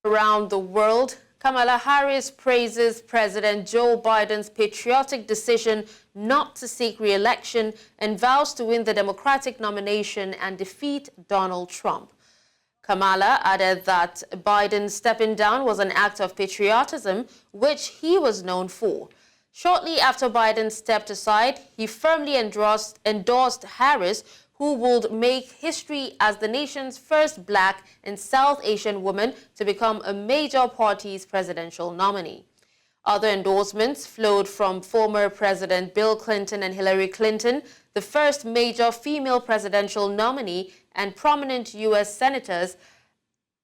Around the world, Kamala Harris praises President Joe Biden's patriotic decision not to seek re-election and vows to win the Democratic nomination and defeat Donald Trump. Kamala added that Biden stepping down was an act of patriotism, which he was known for. Shortly after Biden stepped aside, he firmly endorsed Harris, who would make history as the nation's first Black and South Asian woman to become a major party's presidential nominee. Other endorsements flowed from former President Bill Clinton and Hillary Clinton, the first major female presidential nominee, and prominent U.S. senators,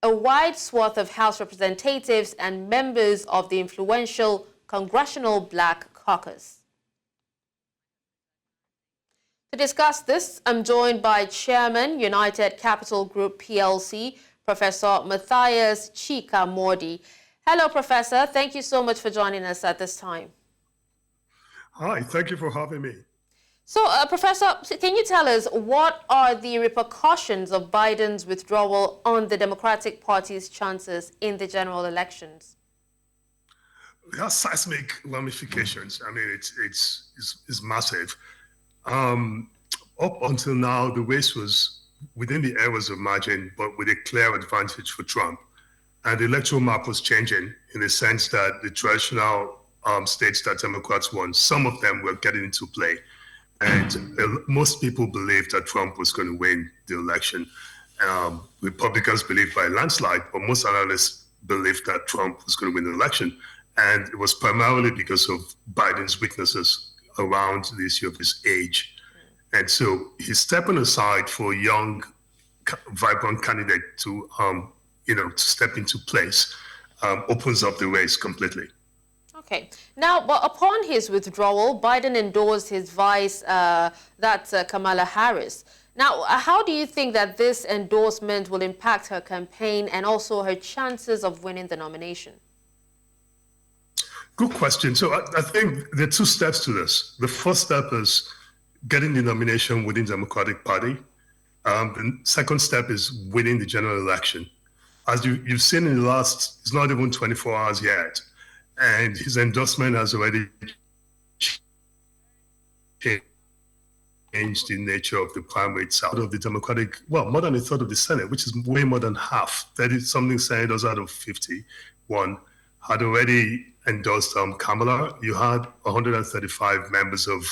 a wide swath of House representatives, and members of the influential Congressional Black Caucus. To discuss this, I'm joined by Chairman, United Capital Group PLC, Professor Matthias Chika Mordi. Hello, Professor. Thank you so much for joining us at this time. Hi, thank you for having me. So, Professor, can you tell us what are the repercussions of Biden's withdrawal on the Democratic Party's chances in the general elections? It has seismic ramifications. I mean, it's massive. Up until now, the race was within the areas of margin, but with a clear advantage for Trump. And the electoral map was changing in the sense that the traditional states that Democrats won, some of them were getting into play. And most people believed that Trump was going to win the election. Republicans believed by a landslide, but most analysts believed that Trump was going to win the election. And it was primarily because of Biden's weaknesses around the issue of his age. And so he's stepping aside for a young, vibrant candidate to, to step into place, opens up the race completely. Okay. Now, but upon his withdrawal, Biden endorsed his vice, Kamala Harris. Now, how do you think that this endorsement will impact her campaign and also her chances of winning the nomination? Good question. So I think there are two steps to this. The first step is getting the nomination within the Democratic Party. The second step is winning the general election. As you've seen in the last, it's not even 24 hours yet, and his endorsement has already changed the nature of the primary itself. Out of the Democratic, well, more than a third of the Senate, which is way more than half, 30-something senators out of 51, had already endorsed Kamala. You had 135 members of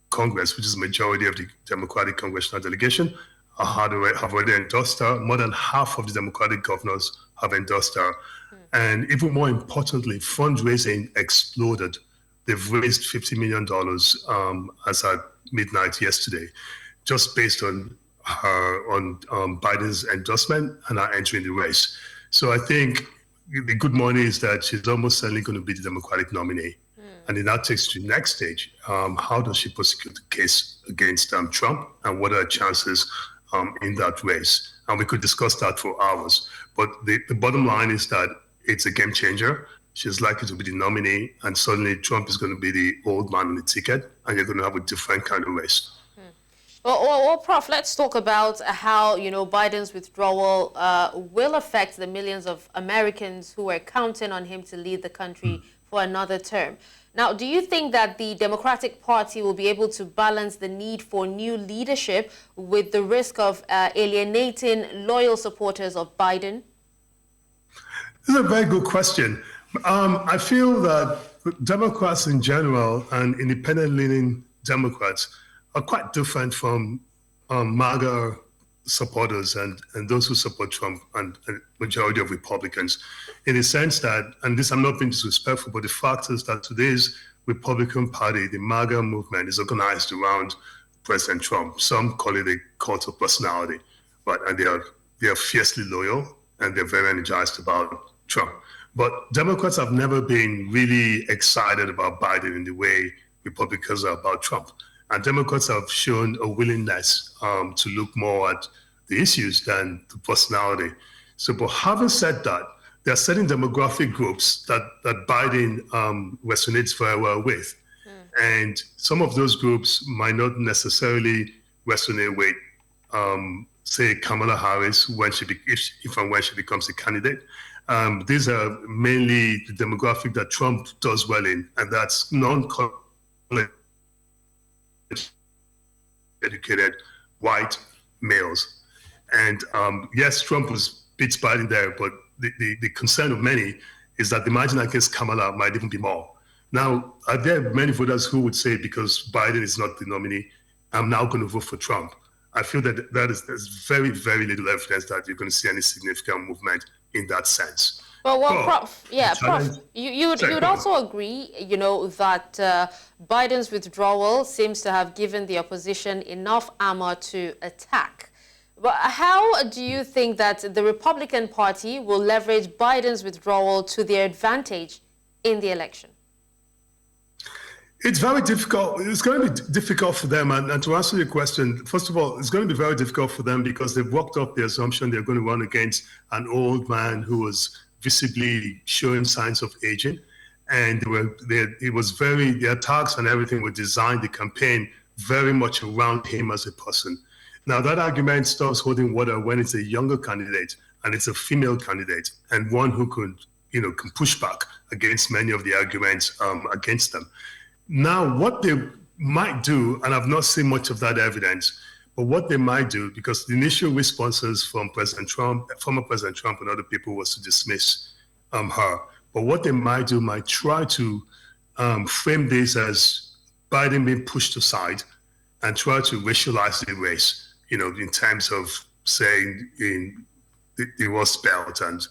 Congress, which is the majority of the Democratic congressional delegation, have already endorsed her. More than half of the Democratic governors have endorsed her. And even more importantly, fundraising exploded. They've raised $50 million as at midnight yesterday, just based on Biden's endorsement and her entering the race. So I think the good morning is that she's almost certainly going to be the Democratic nominee. And then that takes to the next stage. How does she prosecute the case against Trump, and what are her chances in that race? And we could discuss that for hours. But the bottom line is that it's a game changer. She's likely to be the nominee, and suddenly Trump is going to be the old man on the ticket, and you're going to have a different kind of race. Well, Prof, let's talk about how, Biden's withdrawal will affect the millions of Americans who are counting on him to lead the country for another term. Now, do you think that the Democratic Party will be able to balance the need for new leadership with the risk of alienating loyal supporters of Biden? This is a very good question. I feel that Democrats in general and independent-leaning Democrats are quite different from MAGA supporters and those who support Trump and majority of Republicans, in the sense that, and this I'm not being disrespectful, but the fact is that today's Republican Party, the MAGA movement, is organized around President Trump. Some call it a cult of personality, but and they are fiercely loyal and they're very energized about Trump. But Democrats have never been really excited about Biden in the way Republicans are about Trump. And Democrats have shown a willingness to look more at the issues than the personality. So, but having said that, there are certain demographic groups that Biden resonates very well with. And some of those groups might not necessarily resonate with, say, Kamala Harris if and when she becomes a candidate. These are mainly the demographic that Trump does well in, and that's non-college educated white males. And yes, Trump beats Biden there, but the concern of many is that the margin against Kamala might even be more. Now, are there many voters who would say, because Biden is not the nominee, I'm now going to vote for Trump? I feel that there's very, very little evidence that you're going to see any significant movement in that sense. Well, Prof, you would also agree, that Biden's withdrawal seems to have given the opposition enough armor to attack. But how do you think that the Republican Party will leverage Biden's withdrawal to their advantage in the election? It's very difficult. It's going to be difficult for them. And to answer your question, first of all, it's going to be very difficult for them because they've worked up the assumption they're going to run against an old man who was visibly showing signs of aging. And the attacks and everything were designed, the campaign, very much around him as a person. Now, that argument stops holding water when it's a younger candidate and it's a female candidate and one who can push back against many of the arguments against them. Now, what they might do, and I've not seen much of that evidence, but what they might do, because the initial responses from President Trump, former President Trump and other people was to dismiss her. But what they might do might try to frame this as Biden being pushed aside and try to racialize the race, in terms of saying in the Rust Belt and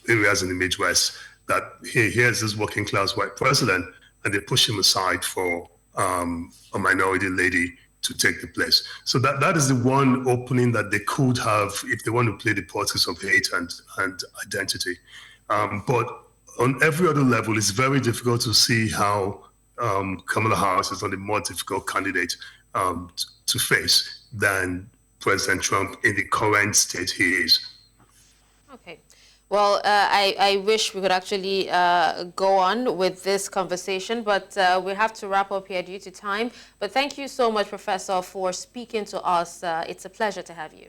areas in the Midwest that, hey, here's this working class white president, and they push him aside for a minority lady to take the place. So that is the one opening that they could have if they want to play the politics of hate and identity. But on every other level, it's very difficult to see how Kamala Harris is not a more difficult candidate to face than President Trump in the current state he is. Okay. Well, I wish we could actually go on with this conversation, but we have to wrap up here due to time. But thank you so much, Professor, for speaking to us. It's a pleasure to have you.